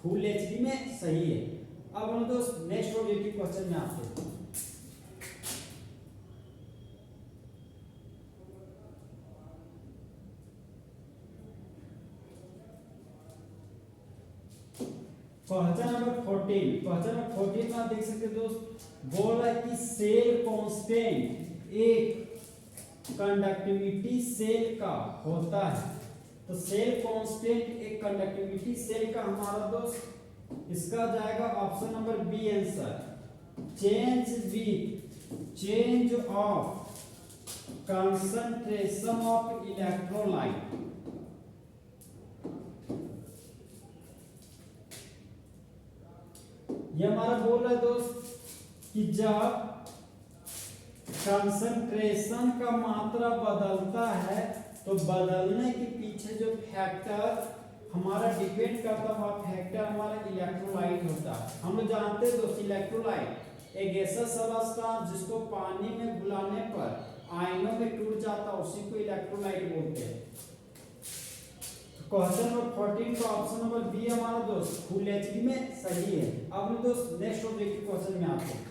फुल एचपी में सही है। अब हम दोस्त नेक्स्ट ऑब्जेक्टिव क्वेश्चन में आते हैं। क्वेश्चन नंबर 14 में आप देख सकते हैं दोस्त बोल रहा है कि सेल कांस्टेंट एक कंडक्टिविटी सेल का होता है। तो सेल कांस्टेंट एक कंडक्टिविटी सेल का हमारा दोस्त इसका जाएगा option number B answer. Change of concentration of electrolyte. ये हमारा बोल रहा है दोस्त कि जब कंसंट्रेशन का मात्रा बदलता है तो बदलने के पीछे जो फैक्टर हमारा डिपेंड करता है वह फैक्टर हमारा इलेक्ट्रोलाइट होता है। हम लोग जानते हैं दोस्त इलेक्ट्रोलाइट एक ऐसा सब्सटेंस जिसको पानी में घुलाने पर आयनों में टूट जाता है उसी को इलेक्ट्रोलाइट बोलते हैं। क्वेश्चन नंबर 14 का ऑप्शन नंबर बी हमारा दोस्त फुल एचपी में सही है। अब हम दोस्त नेक्स्ट ऑब्जेक्टिव क्वेश्चन में आते हैं।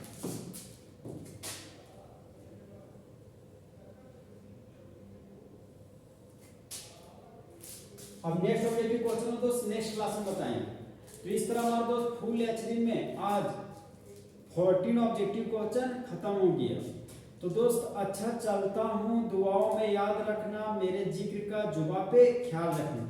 अब नेक्स्ट ऑब्जेक्टिव क्वेश्चन दोस्त नेक्स्ट क्लास में बताएंगे। तो इस तरह हमारा दोस्त फुल एचपी में आज 14 ऑब्जेक्टिव क्वेश्चन खत्म हो गया। तो दोस्त अच्छा चलता हूँ, दुआओं में याद रखना, मेरे जिक्र का जुबा पे ख्याल रखना।